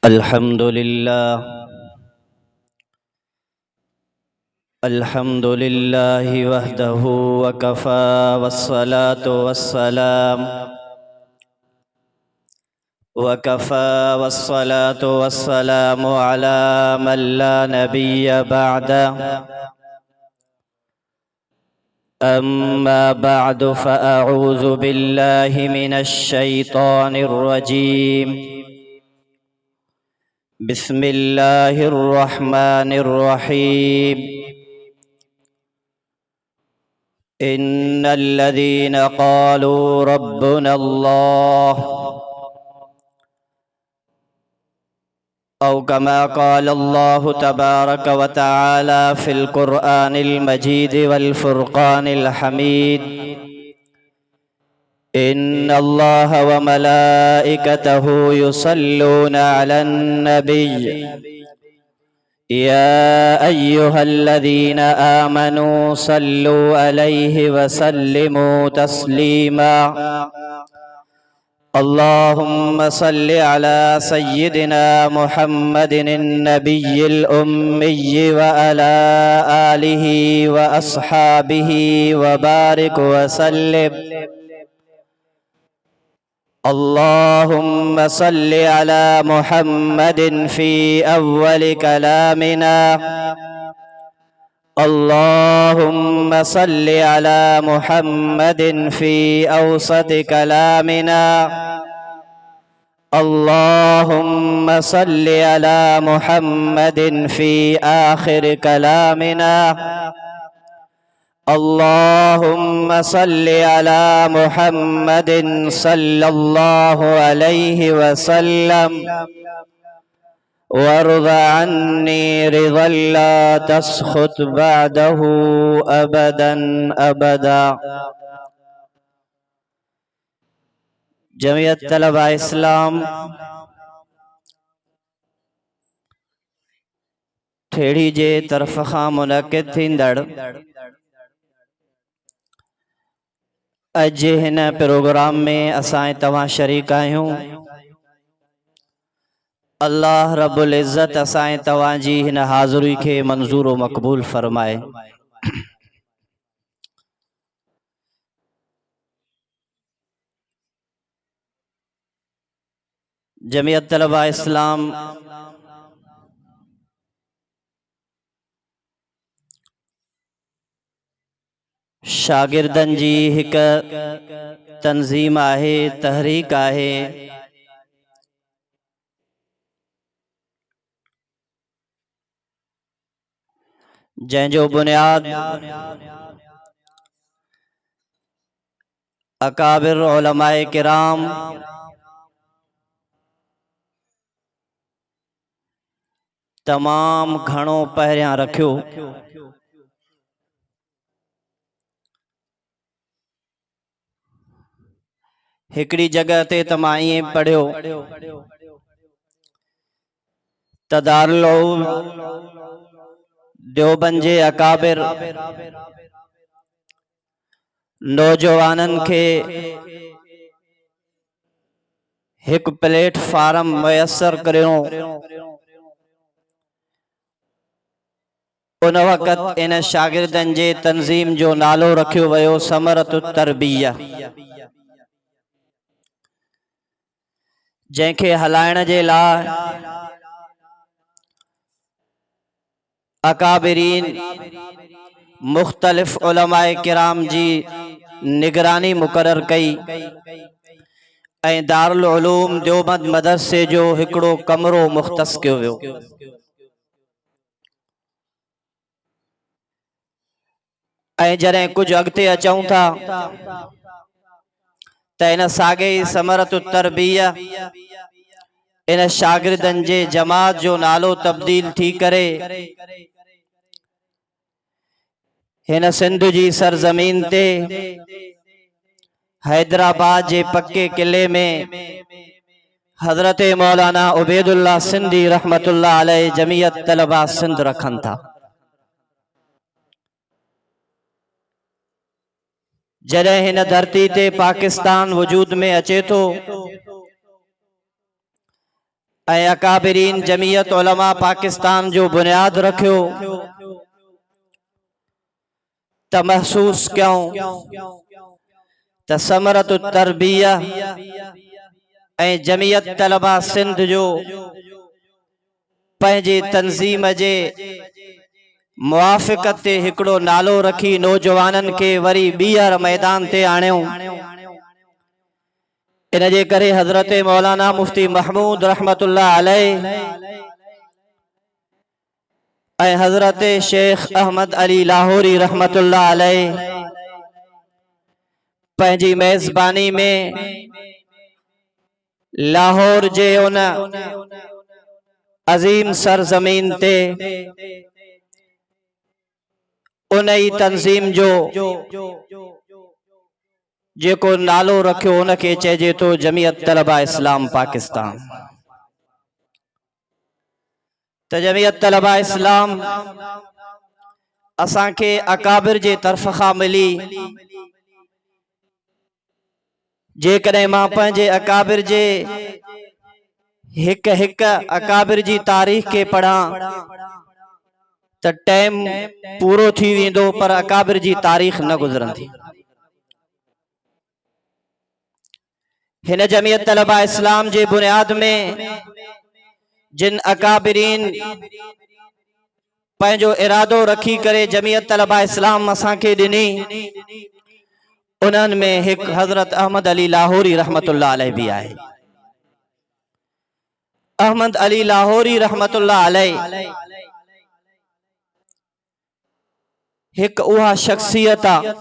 अल्हम्दुलिल्लाह वहदहु वकफ़ा वस्सलातु वस्सलामु अला मन ला नबिय्य बअदा अम्मा बअदु फ़अऊज़ु बिल्लाहि मिनश शैतानिर रजीम बिस्मिल्लाहिर रहमानिर रहीम इन्नल्लज़ीना क़ालू रब्बुनल्लाह औ कमा क़ालल्लाहु तबारक व तआला फ़िल क़ुरआनिल मजीद वल फ़ुरक़ानिल हमीद इन्नल्लाह व मलाइकतहु युसल्लूना अलन नबिय्य या अय्युहल्लज़ीना आमनू सल्लू अलैहि व सल्लिमू तस्लीमा अल्लाहुम्मा सल्लि अला सय्यिदिना मुहम्मदिन नबिय्यिल उम्मिय्यि व अला आलिहि व अस्हाबिहि व बारिक व सल्लिम अल्लाहुम्मा सल्लि अला मुहम्मदिन फ़ी अव्वलि कलामिना अल्लाहुम्मा सल्लि अला मुहम्मदिन फ़ी औसति कलामिना अल्लाहुम्मा सल्लि अला मुहम्मदिन फ़ी आखिर कलामिना अल्लाहुम्मा सल्लि अला मुहम्मदिन सल्लल्लाहु अलैहि वसल्लम वरज़ा अन्नी रिज़ल ला तस्ख़ुत बअदहु अबदन अबदा। जमियत तलबा इस्लाम ठेड़ी जे तरफ़ खां मुनक़िद थींदड़ अज हिन प्रोग्राम में असां तवां शरीक आहियूं। अल्लाह रब्बुल इज़्ज़त असां तवां जी हिन हाज़िरी के मंजूर व मक़बूल फरमाए। जमियत तलबा इस्लाम शागिर्दन जी हिक तंजीम आहे, तहरीक आहे जंहिंजो बुनियाद अकाबिर उलमाए किराम तमाम घणो पहिरियां रखियो। हिकड़ी जगह ते तमां ईअं पढ़ियो त दारुल उलूम देवबंद जे अकाबिर नौजवानन के एक प्लेटफार्म मुयसर करियो। उन वक़्त इन शागिर्दन जे तंजीम जो नालो रखियो वियो समरतुत तरबिया, जंहिंखे हलाइण जे लाइ अकाबिरीन मुख्तलिफ उलमाए किराम जी निगरानी मुकर्रर कई ऐं दारुल उलूम देवबंद मदरसे जो हिकड़ो कमरो मुख्तस कयो वियो। ऐं जॾहिं कुछ अॻिते अचूं था त इन साॻे समरतुत तरबिया इन शागिर्दन जे जमात जो नालो तब्दील थी करे हिन सिंध जी सरजमीन ते हैदराबाद जे पक्के किले में हजरत मौलाना उबैदुल्लाह सिंधी रहमतुल्लाह अलैह जमियत तलबा सिंध रखन था। जॾहिं हिन धरती ते पाकिस्तान वजूद में अचे थो ऐं अकाबिरीन जमीयत उलमा पाकिस्तान जो बुनियाद रखियो त महसूस क्यों त समरत तरबिया ऐं जमीयत तलबा सिंध जो पंहिंजे तंज़ीम जे मुआफ़िक़त ते हिकिड़ो नालो रखी नौजवाननि के वरी ॿीहर मैदान ते आणियो। इन जे करे हज़रत मौलाना मुफ्ती महमूद रहमतुल्लाह अलैह ऐं हज़रत शेख अहमद अली लाहौरी रहमतुल्लाह अलैह पंहिंजी मेज़बानी में लाहौर जे उन अजीम सरजमीन ते उन ई तंज़ीम जो जेको नालो रखियो उनके चइजे तो जमीयत तलबा इस्लाम पाकिस्तान। त जमीयत तलबा इस्लाम असांखे अकाबिर जे तरफ़ खां मिली। जेकॾहिं मां पंहिंजे अकाबिर जे हिक हिक अकाबिर जी तारीख़ के पढ़ां त टाइम पूरो थी वेंदो पर अकाबिर जी तारीख़ न गुज़रंदी। हिन जमीयत तलबा इस्लाम जे बुनियाद में जिन अकाबिरीन पंहिंजो इरादो रखी करे जमीयत तलबा इस्लाम असांखे ॾिनी उन्हनि में हिकु हज़रत अहमद अली लाहौरी रहमतुल्लाह अलैह भी आहे। अहमद अली लाहौरी रहमतुल्लाह अलैह हिकु उहा शख्सियत आहे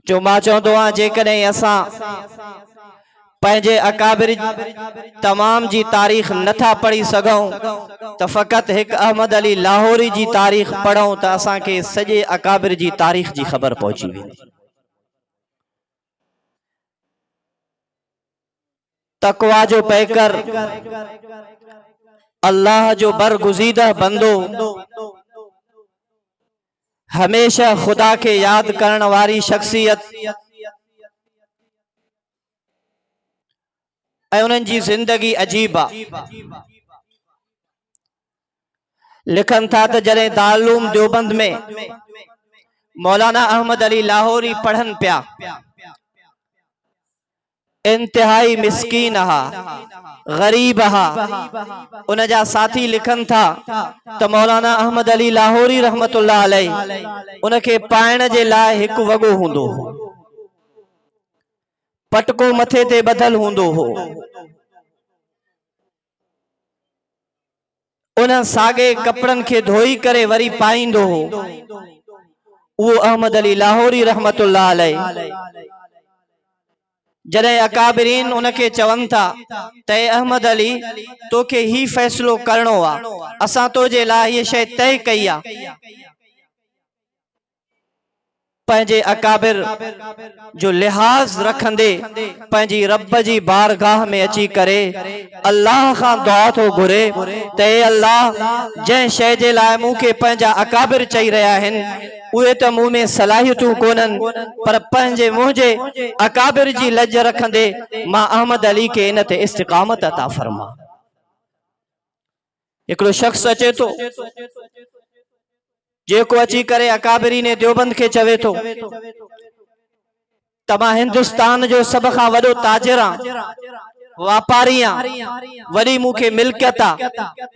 जो मां चवंदो आहियां जेकॾहिं असां पंहिंजे अकाबिर तमाम जी तारीख़ नथा पढ़ी सघूं त फ़क़ति हिकु अहमद अली लाहौरी जी तारीख़ पढ़ूं त असांखे सॼे अकाबिर जी तारीख़ जी ख़बर पहुची वेंदी। तक़वा जो पैकर, अल्लाह जो बरगुज़ीदा बंदो, हमेशा खुदा के याद करण वारी शख्सियत ऐं उन्हनि जी ज़िंदगी अजीब आहे। लिखनि था त जॾहिं दारूल देवबंद में मौलाना अहमद अली लाहौरी पढ़नि पिया, इंतहाई मिस्कीन हा, गरीब हा। उन जा साथी लिखनि था त मौलाना अहमद अली लाहौरी रहमतुल्लाह अलैह उनखे पाइण जे लाइ हिकु वॻो हूंदो हो, पटको मथे ते ॿधल हूंदो हो। उन साॻे कपड़नि खे धोई करे वरी पाईंदो हो। उहो अहमद अली लाहौरी रहमतुल्लाह अलैह जॾहिं अकाबिरीन उनके चवनि था त अहमद अली तोखे ही फ़ैसिलो करणो आहे, असां तुंहिंजे लाइ हीअ शइ तय कई आहे, पंहिंजे अकाबिर जो लिहाज़ रखंदे पंहिंजी रब जी बारगाह में अची करे अल्लाह खां दुआ थो घुरे त अल्लाह जंहिं शइ जे लाइ मूंखे पंहिंजा अकाबिर चई रहिया आहिनि उहे त मूं में सलाहियतूं कोन्हनि, पर पंहिंजे मुंहिंजे अकाबिर जी लज रखंदे मां अहमद अली के इन ते इस्तिक़ामत अता फरमा। हिकिड़ो शख्स अचे थो जेको अची करे अकाबिरीन देवबंद के चवे थो त मां हिंदुस्तान जो सब खां वॾो ताजिर आहियां, वापारी आहियां, वॾी मूंखे मिल्कियत आहे,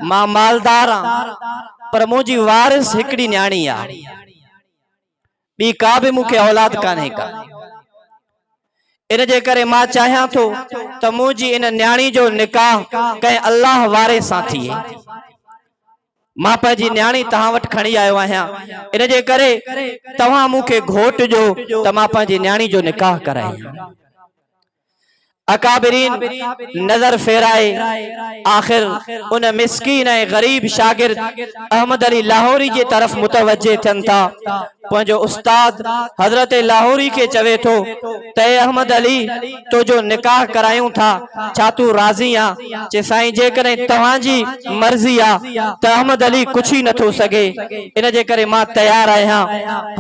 मां मालदार आहियां, पर मुंहिंजी वारिस हिकिड़ी न्याणी आहे, ॿी का बि मूंखे औलाद कान्हे का। इन जे करे मां चाहियां थो त मुंहिंजी इन न्याणी जो निकाह कंहिं अल्लाह वारे सां थिए। मां पंहिंजी न्याणी तव्हां वटि खणी आयो आहियां, इन जे करे तव्हां मूंखे घोट जो त मां पंहिंजी न्याणी जो निकाह करायां। अकाबिरीन नजर फेराए आखिर उन मिस्कीन ऐं गरीब शागिर्द अहमद अली लाहौरी जे तरफ मुतवज्जे थियनि था। पंहिंजो उस्ताद हजरत लाहौरी के चवे थो त अहमद अली तुंहिंजो निकाह करायूं था, छा तूं राज़ी आहे? चे साईं जेकॾहिं तव्हांजी मर्ज़ी आहे त अहमद अली कुछ ही नथो सघे, इन जे करे मां तैयार आहियां।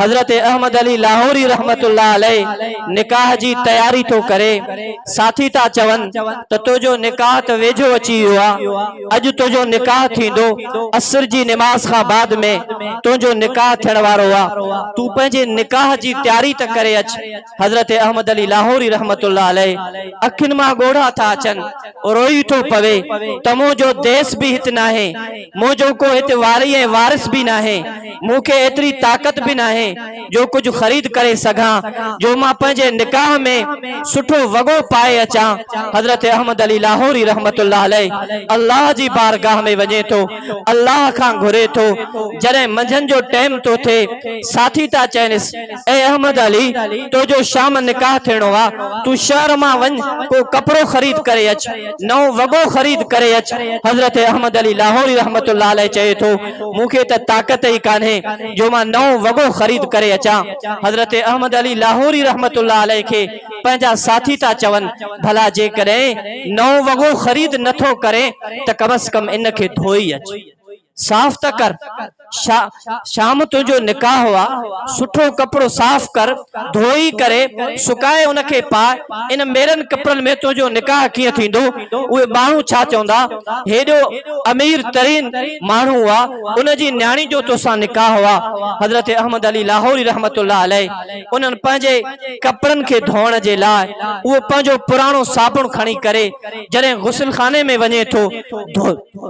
हजरत अहमद अली लाहौरी रहमतुल्लाह अलैह निकाह जी तैयारी तो करे, साथ साथी ता चवन त तुझो निकाह त वेझो अची वियो आहे। अॼु तुझो निकाह थींदो, असर जी निमाज़ खां बाद में तुझो निकाह थियण वारो आहे। तू पंहिंजे निकाह जी तैयारी त करे अच। हज़रत अहमद अली लाहौरी रहमतुल्लाह अलैह अखियुनि मां ॻोढ़ा था अचनि, रोई थो पवे त मुंहिंजो देश बि हिते नाहे, मुंहिंजो को हिते वारी ऐं वारिस बि नाहे, मूंखे एतिरी ताक़त बि नाहे जो कुछ खरीद करे सघां, जो मां पंहिंजे निकाह में सुठो वॻो पाए अचां। हज़रत अहमद अली लाहौरी रहमतुल्लाह अलैह अल्लाह जी बारगाह में वञे थो, अल्लाह खां घुरे थो। जॾहिं मंझंदि जो टाइम थो थिए, साथी था चइनिसि, ए अहमद अली तुझो शाम निकाह थियणो आहे, तू शहर मां वञ, को कपिड़ो ख़रीद करे अच, नओं वॻो ख़रीद करे अच। हज़रत अहमद अली लाहौरी रहमतुल्लाह अलैह चए थो, मूंखे त ताक़त ई कान्हे जो मां नओं वॻो ख़रीद करे अचां। हज़रत अहमद अली लाहौरी रहमतुल्लाह अलैह खे पंहिंजा साथी था चवनि, भला जेकॾहिं नओं वॻो ख़रीद नथो करे त कम से कम इन खे धोई अच, साफ़ त कर। शाम तुझो निकाह हुआ, सुठो कपिड़ो साफ़ कर, धोई करे सुकाए उनखे पाए। इन मेरनि कपिड़नि में तुझो निकाह कीअं थींदो? उहे माण्हू छा चवंदा, हेॾो अमीर तरीन माण्हू हुआ, उनजी न्याणी जो तोसां निकाह हुआ। हज़रत अहमद अली लाहौरी रहमतुल्लाह अलैह उन्हनि पंहिंजे कपिड़नि खे धोअण जे लाइ उहो पंहिंजो पुराणो साबुण खणी करे जॾहिं गुस्ल खाने में वञे थो,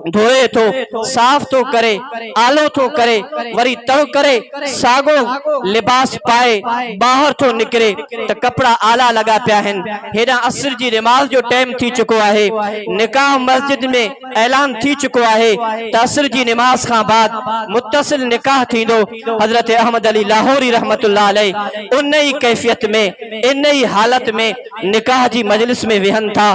धोए थो, साफ़ थो करे, आलो थो करे, वरी तव करे सागो लिबास पाए ॿाहिरि थो निकिरे त कपिड़ा आला लॻा पिया आहिनि। हेॾां असर जी निमाज़ जो टाइम थी चुको आहे, निकाह मस्जिद में ऐलान थी चुको आहे त असर जी निमाज़ खां बाद मुत्तसिल निकाह थींदो। हज़रत अहमद अली लाहौरी रहमतुल्लाह अलैह उन ई कैफियत में, इन ई हालत में निकाह जी मजलिस में वेहनि था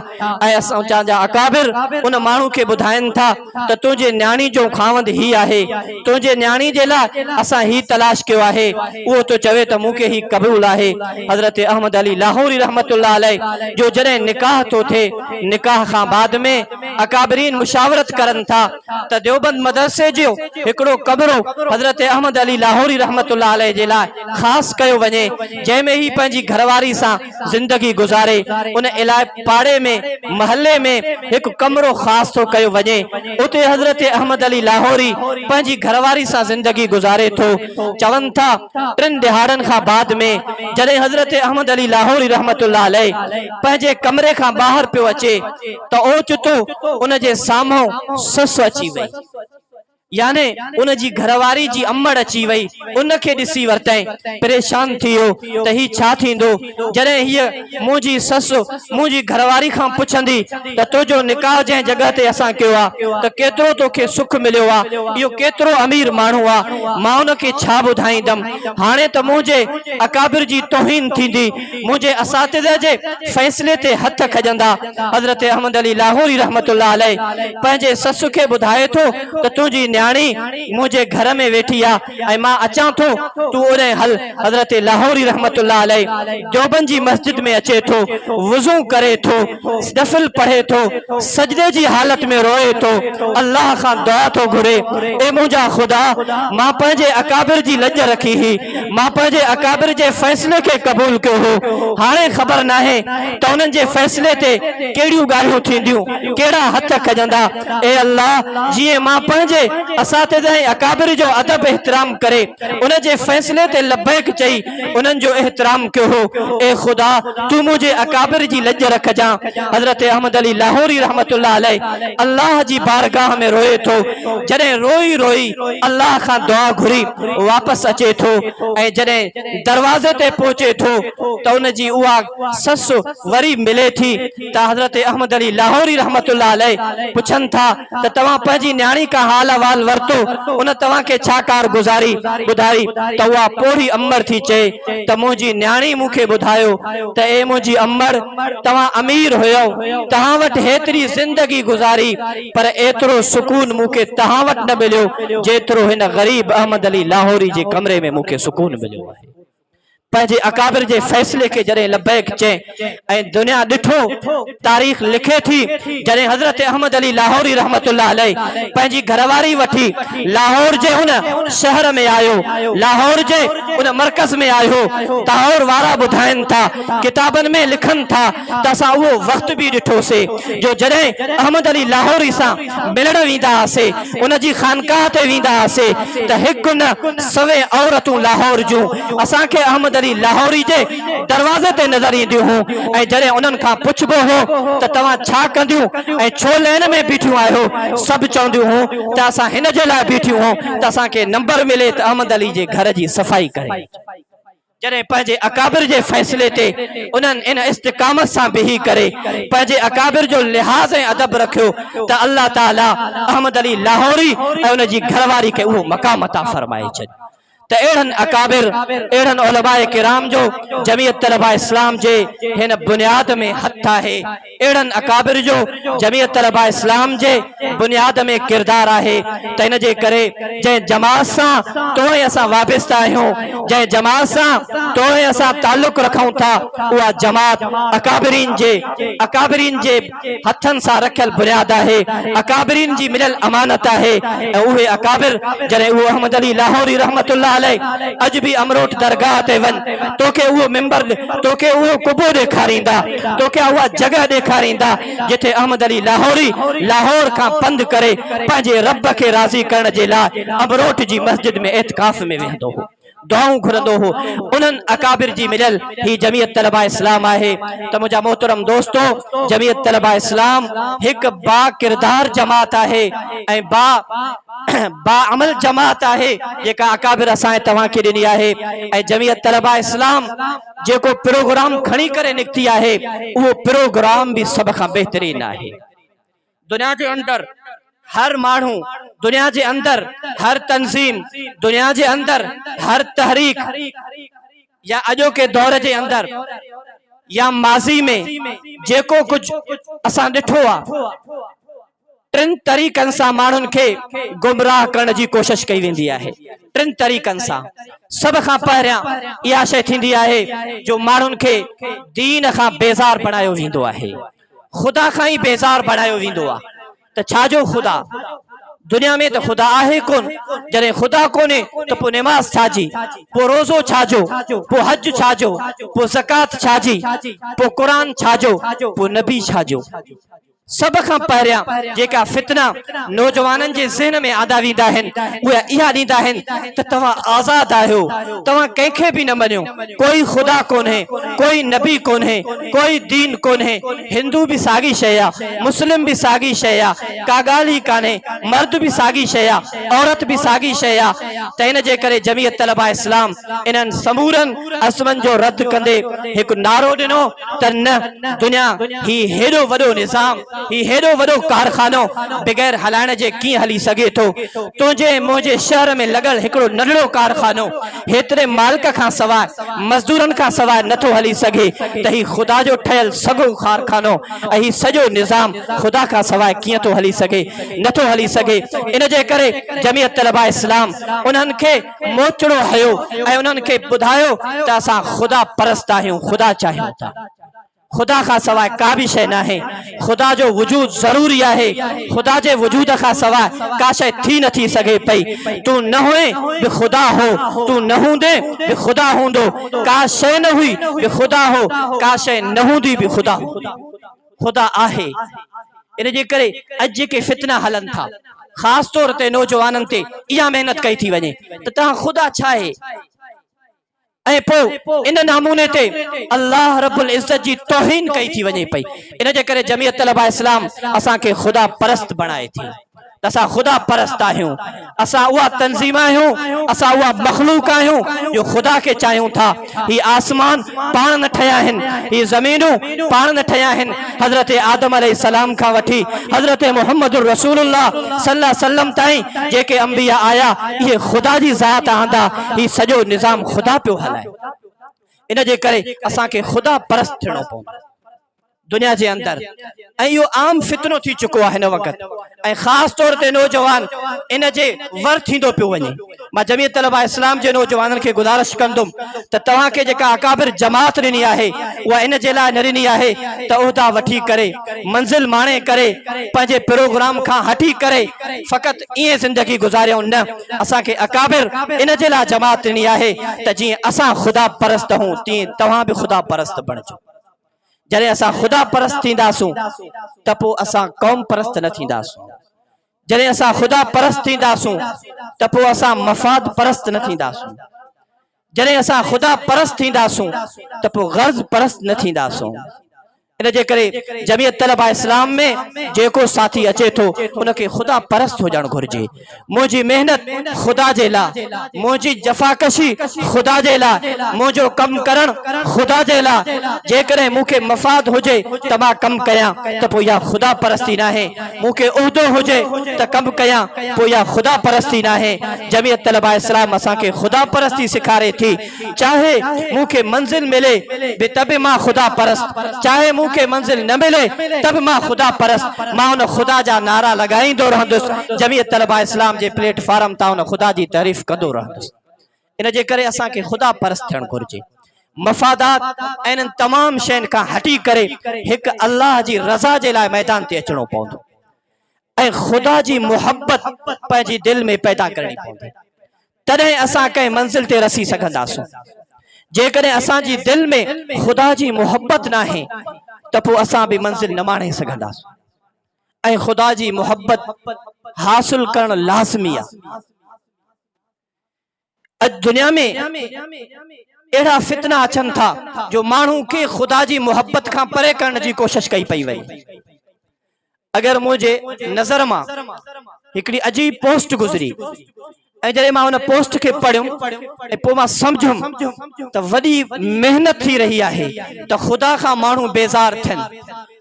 ऐं असां जा अकाबिर उन माण्हू खे ॿुधाइनि था त तुंहिंजे न्याणी जो खावंद ही आहे, तुंहिंजे न्याणी जे लाइ असां ही तलाश कयो आहे, उहो तो चवे त मूंखे ही क़बूल आहे। हज़रत अहमद अली लाहौरी रहमतुल्लाह अलैह जो जॾहिं निकाह तो थे, निकाह खां बाद में अकाबरीन मुशावरत करनि था त देवबंद मदरसे जो हिकिड़ो कमरो हज़रत अहमद अली लाहौरी रहमतुल्लाह अलैह जे लाइ ख़ासि कयो वञे, जंहिंमें ही पंहिंजी घरवारी सां ज़िंदगी गुज़ारे। उन इलाही पाड़े में महल्ले में हिकु कमरो ख़ासि थो कयो वञे, उते हज़रत अहमद अली लाहौरी पंहिंजी घरवारी सां ज़िंदगी गुज़ारे थो। चवनि था 3 दिहाड़नि खां बाद में जॾहिं हज़रत अहमद अली लाहौरी रहमतुल्लाह अलैह पंहिंजे कमरे खां ॿाहिरि पियो अचे त ओचितो उन जे साम्हूं ससु अची वई, याने उन जी घरवारी जी अम्मड़ अची वई। उनखे ॾिसी वरतई, परेशान थी वियो त ही छा थींदो। जॾहिं हीअ मुंहिंजी ससु मुंहिंजी घरवारी खां पुछंदी त तुंहिंजो निकाह जंहिं जॻह ते असां कयो आहे त केतिरो तोखे सुख मिलियो आहे, इहो केतिरो अमीर माण्हू आहे, मां उनखे छा ॿुधाईंदमि। हाणे त मुंहिंजे अकाबिर जी तौहीन थींदी, मुंहिंजे असातिज़ा जे फ़ैसिले ते हथ खजंदा। हज़रत अहमद अली लाहौरी रहमतुल्लाह अलैह पंहिंजे ससु खे ॿुधाए थो त तुंहिंजी न्याणी मुझे घर में वेठी आ ऐं मां अचां थो, तू ओरे हल। हज़रत लाहौरी रहमतुल्लाह अलैह देवबंद जी मस्जिद में अचे थो, वुज़ू करे थो, नफ़िल पढ़े थो, सजदे जी हालत में रोए थो, अल्लाह खां दुआ थो घुरे, ए मुंहिंजा खुदा, मां पंहिंजे अकाबिर जी लज रखी ही, मां पंहिंजे अकाबिर जे फ़ैसिले खे क़बूल कयो हो। हाणे ख़बर नाहे त उन्हनि जे फ़ैसिले ते कहिड़ियूं ॻाल्हियूं थींदियूं, कहिड़ा हथ खजंदा। ए अल्लाह, जीअं मां पंहिंजे असातिज़ा ऐं अकाबिर जो अदब एहतराम करे उन जे फ़ैसिले ते लब्बैक चई उन्हनि जो एहतराम कयो हो। ए खुदा, तू मुझे अकाबिर जी लज रखजां। हज़रत अहमद अली लाहौरी रहमतुल्लाह अलैह अल्लाह जी बारगाह में रोए थो। जॾहिं रोई रोई अल्लाह खां दुआ घुरी वापसि अचे थो ऐं जॾहिं दरवाज़े ते पहुचे थो त उन जी उहा ससु वरी मिले थी त हज़रत अहमद अली लाहौरी रहमतुल्लाह अलैह पुछनि था त तव्हां पंहिंजी न्याणी का हाल अहवाल वरतो, उन तव्हां खे छा कार गुज़ारी ॿुधाई त उहा पोड़ी अमर थी चए त मुंहिंजी न्याणी मूंखे ॿुधायो त ए मुंहिंजी अमर, तव्हां अमीर हुयो, तव्हां वटि हेतिरी ज़िंदगी गुज़ारी, पर एतिरो सुकून मूंखे तव्हां वटि न मिलियो जेतिरो हिन ग़रीब अहमद अली लाहौरी जे कमरे में मूंखे सुकून मिलियो आहे। पंहिंजे अकाबिर जे फैसले के जॾहिं लबैक चए ऐं दुनिया ॾिठो तारीख़ लिखे थी जॾहिं हज़रत अहमद अली लाहौरी रहमतुल्लाह अलैह पंहिंजी घरवारी वठी लाहौर जे उन शहर में आयो, लाहौर जे उन मरकज़ में आयो। लाहौर वारा ॿुधाइनि था, किताबनि में लिखनि था त असां उहो वक़्तु बि ॾिठोसीं जो जॾहिं अहमद अली लाहौरी सां मिलण वेंदा हुआसीं, उन जी खानकाह ते वेंदा हुआसीं त हिकु न सवे औरतूं लाहौर जूं असांखे अहमद अली लाहौरी जे दरवाज़े ते नज़र ईंदियूं हुयूं ऐं जॾहिं उन्हनि खां पुछबो हो त तव्हां छा कंदियूं ऐं छो लाइन में बीठियूं आहियो, सभु चवंदियूं हुयूं त असां हिन जे लाइ बीठियूं हुयूं त असांखे नंबर मिले त अहमद अली जे घर जी सफ़ाई करे। जॾहिं पंहिंजे अकाबिर जे फैसले ते उन्हनि इन इस्तिकामत सां बिही करे पंहिंजे अकाबिर जो लिहाज़ ऐं अदब रखियो त अल्लाह ताला अहमद अली लाहौरी ऐं उन जी घरवारी खे उहो मक़ाम अता फरमाए छॾियो। त अहिड़नि अकाबिर अहिड़नि उलमाए किराम जो जमीयत तलबा इस्लाम जे हिन बुनियाद में हथ आहे। अहिड़नि अकाबिर जो जमीयत तलबा इस्लाम जे बुनियाद में किरदार आहे। त इन जे करे जंहिं जमात सां तोड़े असां वाबिस्ता आहियूं, जंहिं जमात सां तोड़े असां ताल्लुक़ रखूं था, उहा जमात अकाबिरीन जे हथनि सां रखियल बुनियाद आहे, अकाबिरीन जी मिलियल अमानत आहे। ऐं उहे अकाबिर जॾहिं उहो अहमद अली लाहौरी रहमतुल्लाह अज भी अमरोट दरगाह ते वन तोखे उहो मिंबर तोखे उहो कुबो ॾेखारींदा, तोखे उहा जगह ॾेखारींदा जिथे अहमद अली लाहौरी लाहौर खां पंध करे पंहिंजे रब खे राज़ी करण जे लाइ अमरोट जी मस्जिद में एतिकाफ में वेंदो हो, दुआऊं घुरंदो हो। उन्हनि अकाबिर जी मिलियल ही जमीयत तलबा इस्लाम आहे। त मुंहिंजा मोहतरम दोस्तो, जमीयत तलबा इस्लाम हिकु बा किरदार जमात आहे ऐं बा अमल जमात आहे जेका अकाबिर असां तव्हांखे ॾिनी आहे। ऐं जमीयत तलबा इस्लाम जेको प्रोग्राम खणी करे निकिती आहे उहो प्रोग्राम बि सभ खां बहितरीन आहे। दुनिया जे अंदर हर माण्हू, दुनिया जे अंदर हर तंजीम, दुनिया जे अंदर हर तहरीक या अॼोके दौर जे अंदर या माज़ी में जेको कुछ असां ॾिठो आहे, टिन तरीक़नि सां माण्हुनि खे गुमराह करण जी कोशिश कई वेंदी आहे। टिन तरीक़नि सां सभ खां पहिरियां इहा शइ थींदी आहे जो माण्हुनि खे दीन खां बेज़ार बणायो वेंदो आहे, ख़ुदा खां ई बेज़ार बणायो वेंदो आहे। त छाजो ख़ुदा? दुनिया में तो खुदा आहे कोन। जॾहिं ख़ुदा कोन्हे त पोइ नमाज़ छाजी, पोइ रोज़ो छाजो, पोइ हज छाजो, पोइ ज़कात छाजी, पोइ क़ुरान छाजो, पोइ नबी छाजो। सब खां पहिरियां जेका फितना नौजवाननि जे ज़हन में आदा वेंदा आहिनि उहे इहा ॾींदा आहिनि त तव्हां आज़ाद आहियो, तव्हां कंहिंखे बि न मञियो, कोई ख़ुदा कोन्हे, कोई नबी कोन्हे, कोई दीन कोन्हे, हिंदू बि साॻी शइ आहे, मुस्लिम बि साॻी शइ आहे, का ॻाल्हि ई कान्हे, मर्द बि साॻी शइ आहे, औरत बि साॻी शइ आहे। त इन जे करे जमीयत तलबा इस्लाम इन्हनि समूरनि असमनि जो रद्द कंदे हिकु नारो ॾिनो त न, दुनिया ही हेॾो वॾो निज़ाम, ही हेॾो वॾो कारखानो बग़ैर हलाइण जे कीअं हली सघे थो। तुंहिंजे मुंहिंजे शहर में लॻल हिकिड़ो नंढड़ो कारखानो हेतिरे मालिक खां सवाइ, मज़दूरनि खां सवाइ नथो हली सघे त ही ख़ुदा जो ठहियल सॻो कारखानो ऐं ही सॼो निज़ाम ख़ुदा खां सवाइ कीअं थो हली सघे? नथो हली सघे। इन जे करे जमीयत तलबा इस्लाम उन्हनि खे मोचड़ो हयो ऐं उन्हनि खे ॿुधायो त असां ख़ुदा परस्त आहियूं, ख़ुदा चाहियूं था, ख़ुदा खां सवाइ का बि शइ न आहे, ख़ुदा जो वजूद ज़रूरी आहे, ख़ुदा जे वजूद खां सवाइ का शइ थी नथी सघे पई। तू न हुए बि ख़ुदा हो, तू न हूंदे बि ख़ुदा हूंदो, का शइ न हुई बि ख़ुदा हो, का शइ न हूंदी बि ख़ुदा हो, ख़ुदा आहे। इन जे करे अॼु जेके फितना हलनि था ख़ासि तौर ते नौजवाननि ते इहा महिनत कई थी वञे त तव्हां ख़ुदा छा आहे, ऐं पोइ इन नमूने ते अल्लाह रब्बुल इज़्ज़त जी तौहीन कई थी वञे पई। इन जे करे जमीयत तलबा इस्लाम असांखे ख़ुदा परस्त बणाए थी। असां ख़ुदा परस्त आहियूं, असां उहा तंज़ीम आहियूं, असां उहा मख़लूक आहियूं जो ख़ुदा खे चाहियूं था। ही आसमान पाण न ठहिया आहिनि, ही ज़मीनूं पाण न ठहिया आहिनि। हज़रत आदम अलैहिस्सलाम खां वठी हज़रत मुहम्मद रसूलुल्लाह सल्लल्लाहु अलैहि वसल्लम ताईं जेके अंबिया आया इहे ख़ुदा जी ज़ात आंदा, ही सॼो निज़ाम ख़ुदा पियो हलाए। इन जे करे असांखे ख़ुदा परस्त थियणो पवंदो। दुनिया के अंदर यो आम फितनो थी चुको है हिन वक्त खास तौर ते नौजवान इन जे वर थींदो पियो वने। मां जमीयत तलबा इस्लाम जे नौजवानन के गुजारिश कंदुम त तवां के जेका अकाबिर जमात ॾिनी आहे उहा इन जे लाइ न ॾिनी आहे त उहदा वठी करे मंजिल माणे करे पंहिंजे प्रोग्राम खां हटी करे फ़क़त ईअं ज़िंदगी गुज़ारियूं न। असांखे अकाबिर इन जे लाइ जमात ॾिनी आहे त जीअं असां ख़ुदा परस्त हूं तीअं तव्हां बि ख़ुदा परस्त बणिजो। जॾहिं असां ख़ुदा परस्त थींदासूं त पोइ असां क़ौम परस्त न थींदासूं। जॾहिं असां ख़ुदा परस्त थींदासूं त पोइ असां मफ़ाद परस्त न थींदासूं। जॾहिं असां ख़ुदा परस्त थींदासूं त पोइ गर्ज़ परस्त न थींदासूं। इन जे करे जमीयत तलबा इस्लाम में जेको साथी अचे थो उनके ख़ुदा परस्त हुजणु घुरिजे। मुंहिंजी मेहनत ख़ुदा जे लाइ, मुंहिंजी जफ़ाकशी ख़ुदा जे लाइ, मुंहिंजो कमु करणु ख़ुदा जे लाइ। जेकॾहिं मूंखे मफ़ाद हुजे त मां कमु कयां त पोइ इहा ख़ुदा परस्ती न आहे। मूंखे उहिदो हुजे त कमु कयां पोइ इहा ख़ुदा परस्ती न आहे। जमीयत तलबा इस्लाम असांखे ख़ुदा परस्ती सेखारे थी। चाहे मूंखे मंज़िल मिले तब मां ख़ुदा परस्त, चाहे के मंजिल न मिले तब मां खुदा परस्त। मां उन खुदा जा नारा लगाईंदो रहंदुसि। जमीयत तलबा इस्लाम जे प्लेटफॉर्म तां उन खुदा जी तारीफ़ कंदो रहंदुसि। इन जे करे असांखे खुदा परस्त थियणु घुरिजे। मफ़ादात ऐं तमाम शयुनि खां हटी करे हिक अल्लाह जी रज़ा जे लाइ मैदान ते अचणो पवंदो ऐं खुदा जी मोहब्बत पंहिंजी दिलि में पैदा करणी पवंदी। तॾहिं असां कंहिं मंजिल ते रसी सघंदासूं। जेकॾहिं असांजी दिलि में खुदा जी मोहब्बत न आहे त पोइ असां बि मंजिल न माणे सघंदासूं। ऐं खुदा जी मोहब्बत हासिल करणु लाज़मी आहे। अॼु दुनिया में अहिड़ा फितना अचनि था जो माण्हू खे खुदा जी मोहब्बत खां परे करण जी कोशिश कई पई वई। अगरि मुंहिंजे नज़र मां हिकिड़ी अजीब पोस्ट गुज़री ऐं जॾहिं मां उन पोस्ट के पढ़ियुमि ऐं पोइ मां सम्झुमि त वॾी मेहनत थी रही आहे त ख़ुदा खां माण्हू बेज़ार थियनि,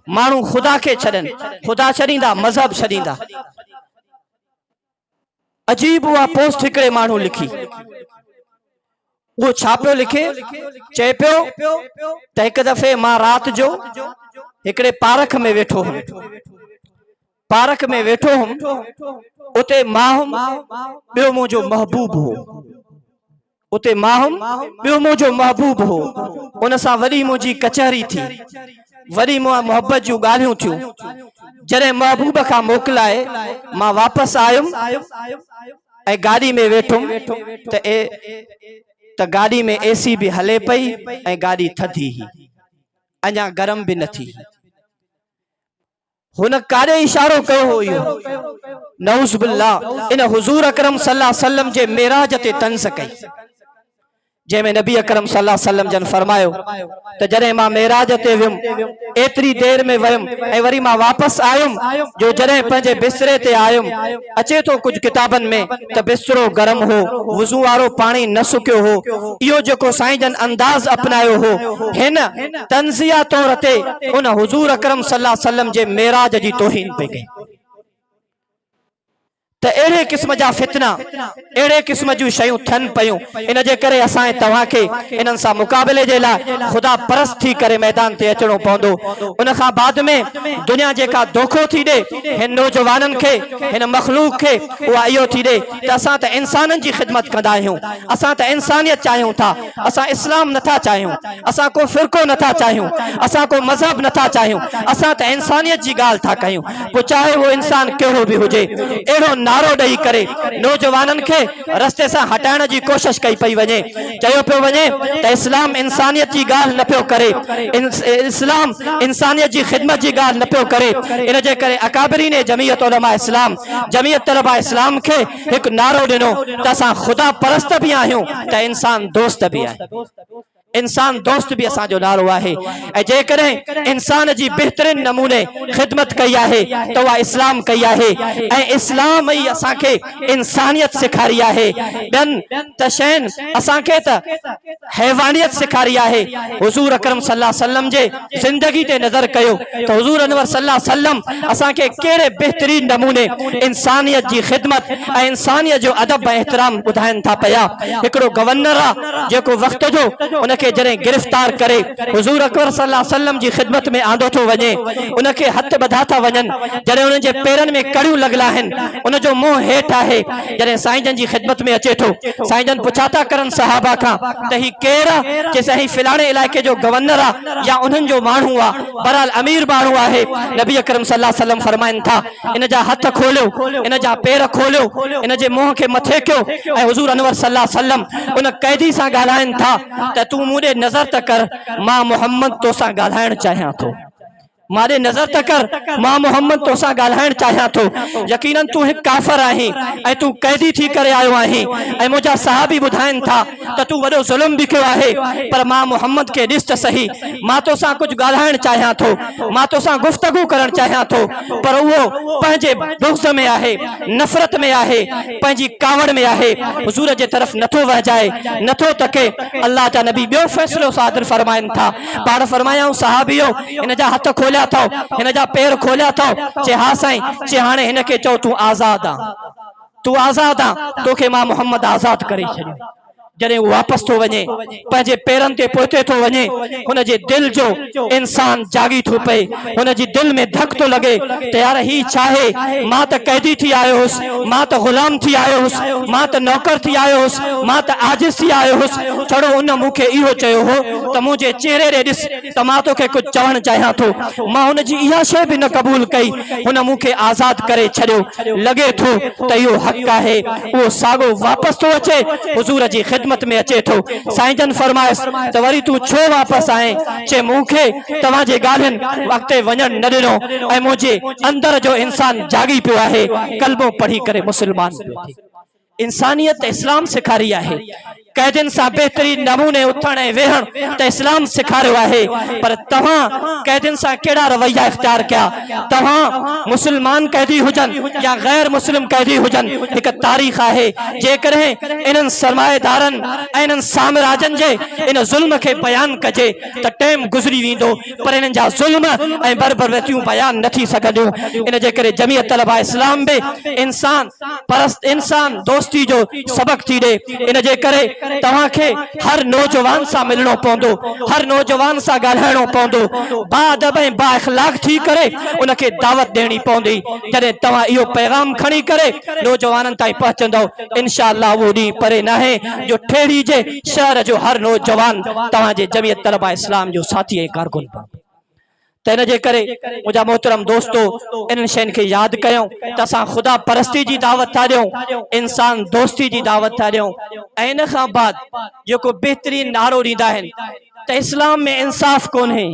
माण्हू ख़ुदा खे छॾनि, ख़ुदा छॾींदा मज़हब छॾींदा। अजीब उहा पोस्ट हिकिड़े माण्हू लिखी। वो छा पियो लिखे, चए पियो त हिकु दफ़े मां राति जो हिकिड़े पार्क में वेठो हुउमि। पार्क में वेठो हुउमि, उते मां हुउमि, ॿियो मुंहिंजो महबूब हो। उते मां हुउमि, ॿियो मुंहिंजो महबूब हो। उन सां वॾी मुंहिंजी कचहरी थी, वॾी मोहब्बत जूं ॻाल्हियूं थियूं। जॾहिं महबूब खां मोकिलाए मां वापसि आयुमि ऐं गाॾी में वेठुमि त गाॾी में एसी बि हले पई ऐं गाॾी थधी ही, अञा गरम बि न थी। हुन काॾे इशारो कयो हुयो, नऊज़ बिल्लाह, इन हुज़ूर अकरम सल्लल्लाहु अलैहि वसल्लम जे मेराज ते तंज़ कई, जंहिंमें नबी अकरम सल्लल्लाहु अलैहि वसल्लम जन फरमायो त जॾहिं मां मेराज ते वियुमि एतिरी देर में वियुमि ऐं वरी मां वापसि आयुमि जो जॾहिं पंहिंजे बिस्तरे ते आयुमि अचे थो कुझु किताबनि में त बिस्तरो गरम हो, वुज़ू वारो पाणी न सुकियो हो। इहो जेको साईं जन अंदाज़ अपनायो हो, हिन तंज़िया तौर ते उन हुज़ूर अकरम सल्लल्लाहु अलैहि वसल्लम जे मेराज जी तौहीन पई कई। त अहिड़े क़िस्म जा फितना, अहिड़े क़िस्म जूं शयूं थियनि पयूं। इन जे करे असां तव्हांखे इन्हनि सां मुक़ाबले जे लाइ ख़ुदा परस्त थी करे मैदान ते अचणो पवंदो। उन खां बाद में दुनिया जेका धोखो थी ॾे हिन नौजवाननि खे, हिन मख़लूक खे, उहा इहो थी ॾे त असां त इंसाननि जी ख़िदमत कंदा आहियूं, असां त इंसानियत चाहियूं था, असां इस्लाम नथा चाहियूं, असां को फ़िरक़ो नथा चाहियूं, असां को मज़हब नथा चाहियूं, असां त इंसानियत जी ॻाल्हि था कयूं, पोइ चाहे उहो इंसान कहिड़ो बि हुजे। अहिड़ो नारो ॾेई करे नौजवाननि खे रस्ते सां हटाइण जी कोशिश कई पई वञे। चयो पियो वञे त इस्लाम इंसानियत जी ॻाल्हि न पियो करे, इस्लाम इंसानियत जी ख़िदमत जी ॻाल्हि न पियो करे। इन जे करे अकाबरीन जमीयत उलमा इस्लाम, जमीयत तलबा इस्लाम खे हिकु नारो ॾिनो त असां ख़ुदा परस्त बि आहियूं त इंसान दोस्त बि आहे। इंसान दोस्त भी असांजो नारो आहे। ऐं जेकॾहिं इंसान जी बहितरीन नमूने ख़िदमत कई आहे त उहा इस्लाम कई आहे ऐं इस्लाम ई असांखे इंसानियत सेखारी आहे। ॿियनि त शयुनि असांखे त हैवानियत सेखारी आहे। हुज़ूर अकरम सल्लल्लाहु अलैहि वसल्लम जे ज़िंदगी ते नज़र कयो त हुज़ूर अनवर सल्लल्लाहु अलैहि वसल्लम असांखे कहिड़े बहितरीन नमूने इंसानियत जी ख़िदमत ऐं इंसानियत जो अदब ऐं एहतराम ॿुधाइनि था पिया। हिकिड़ो गवर्नर आहे जेको वक़्त जो उन उनके जॾहिं गिरफ़्तार करे हुज़ूर अकबर सल्लल्लाहु अलैहि वसल्लम जी ख़िदमत में आंदो थो वञे, उनके हथ ॿधा था वञनि, जॾहिं उन्हनि जे पेरनि में कड़ियूं लॻल आहिनि, उनजो मुंहुं हेठि आहे, जॾहिं साईं जन जी ख़िदमत में अचे थो, साईं जन पुछा था करनि सहाबा खां त ही केरु आहे? जे साईं फिलाणे इलाइक़े जो गवर्नर आहे या उन्हनि जो माण्हू आहे, बहरहाल अमीर माण्हू आहे। नबी अकरम सल्लल्लाहु अलैहि वसल्लम फरमाइनि था इन जा हथ खोलियो, इन जा पेर खोलियो, इन जे मुंहं खे मथे कयो ऐं हुज़ूर अनवर सल्लल्लाहु अलैहि वसल्लम उन कैदी सां ॻाल्हाइनि था त तूं मूं ॾे नज़र त कर, मां मोहम्मद तोसां ॻाल्हाइण चाहियां थो, मारे नज़र त कर, मां मोहम्मद तोसां ॻाल्हाइण चाहियां थो। यकीनन तूं हिकु काफ़िर आहीं ऐं तूं कैदी थी करे आयो आहीं ऐं मुंहिंजा सहाबी ॿुधाइनि था त तूं वॾो ज़ुल्म बि कयो आहे, पर मां मोहम्मद खे ॾिस त सही, मां तोसां कुझु ॻाल्हाइण चाहियां थो, मां तोसां गुफ़्तगू करणु चाहियां थो, पर उहो पंहिंजे बुग़्ज़ में आहे, नफ़रत में आहे, पंहिंजी कावड़ में आहे, हुज़ूर जे तरफ़ नथो वहिजाए, नथो तके। अल्लाह जा नबी ॿियो फ़ैसिलो सादिर फरमाइनि था, पाण फरमायाऊं सहाबियो इन जा हथ खोलिया अथव, हिन जा पेर खोलिया अथव, चे हा साईं, चे हाणे हिन खे चओ तूं आज़ाद आ, तूं आज़ाद आ, तोखे मां मोहम्मद आज़ाद करे छॾियो। जॾहिं वो वापस थो वञे, पंहिंजे पेरनि ते पहुते थो वञे, हुन जे दिल जो इंसान जागी थो पए, हुन जी दिल में धक थो लगे त यार ही छा आहे, मां त कैदी थी आयो हुउसि, मां त गुलाम थी आयो हुउसि, मां त नौकर थी आयो हुउसि, मां त आजिज़ थी आयो हुउसि, छड़ो उन मूंखे इहो चयो हो त मुंहिंजे चेहरे ॾे ॾिस त मां तोखे कुझु चवणु चाहियां थो, मां हुन जी इहा शइ बि न क़बूल कई, हुन मूंखे आज़ाद करे छॾियो। लगे थो त इहो हक़ आहे, उहो साॻो वापस थो अचे, हुज़ूर जी ख़िदमत में अचे थो। साईं जन फरमायस त वरी तू छो वापस आए, चे मूंखे तव्हां जे ॻाल्हियुनि वक़्ते वञण न ॾिनो ऐं मुंहिंजे अंदर जो इंसान जागी पियो आहे, कलमो पढ़ी करे मुसलमान पियो थिए। इंसानियत इस्लाम सिखारी आहे, कैदिन सां बेहतरीन नमूने उथण ऐं वेहण त इस्लाम सिखारियो आहे, पर तव्हां कैदिन सां कहिड़ा रवैया इख्तियार कया, तव्हां मुसलमान कैदी हुजनि या गैर मुस्लिम कैदी हुजनि, हिकु तारीख़ आहे। जेकॾहिं इन्हनि सरमाएदारनि ऐं इन्हनि साम्राजनि जे इन ज़ुल्म खे बयानु कजे त टाइम गुज़री वेंदो, पर इन्हनि जा ज़ुल्म ऐं बर्बरतियूं बयानु न थी सघंदियूं। इन जे करे जमीयत तलबा इस्लाम बि इंसान परस्त, इंसान दोस्ती जो सबक़ थी ॾे। इन जे करे तव्हांखे हर नौजवान सां मिलणो पवंदो, हर नौजवान सां ॻाल्हाइणो पवंदो, बाअदब ऐं बाइख़लाक़ थी करे उनखे दावत ॾियणी पवंदी। जॾहिं तव्हां इहो पैगाम खणी करे नौजवाननि ताईं पहुचंदो, इंशाअल्लाह उहो ॾींहुं परे नाहे जो ठेड़ी जे शहर जो हर नौजवान तव्हांजे जमीयत तलबा इस्लाम जो साथी ऐं कारकुन बणंदो। त इन जे करे मुंहिंजा मोहतरम दोस्तो, इन्हनि शयुनि खे यादि कयूं त असां ख़ुदा परस्ती जी दावत था ॾियूं, इंसान दोस्ती जी दावत था ॾियूं, ऐं इन खां बाद जेको बहितरीन नारो ॾींदा आहिनि त इस्लाम में इंसाफ़ कोन्हे,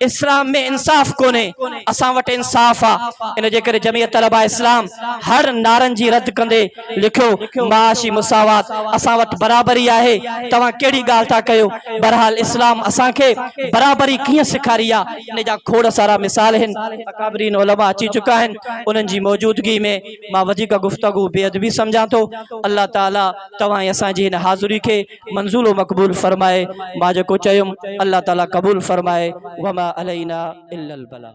इस्लाम में इंसाफ़ कोन्हे, असां वटि इंसाफ़ आहे। इन जे करे जमीयत तलबा इस्लाम हर नारनि जी रद्द कंदे लिखियो माशी मुसावात, असां वटि बराबरी आहे। तव्हां कहिड़ी ॻाल्हि था कयो, बहरहाल इस्लाम असांखे बराबरी कीअं सेखारी आहे, इन जा खोड़ सारा मिसाल आहिनि। अकाबरीन उलमा अची चुका आहिनि, उन्हनि जी मौजूदगी में मां वधीक गुफ़्तगू बेअदबी सम्झां थो। अल्लाह ताला तव्हां असांजी हिन हाज़िरी खे मंज़ूर मक़बूल फरमाए। मां जेको चयुमि अल्लाह ताला क़बूल फरमाए। वमा अलैना इल्लल बला।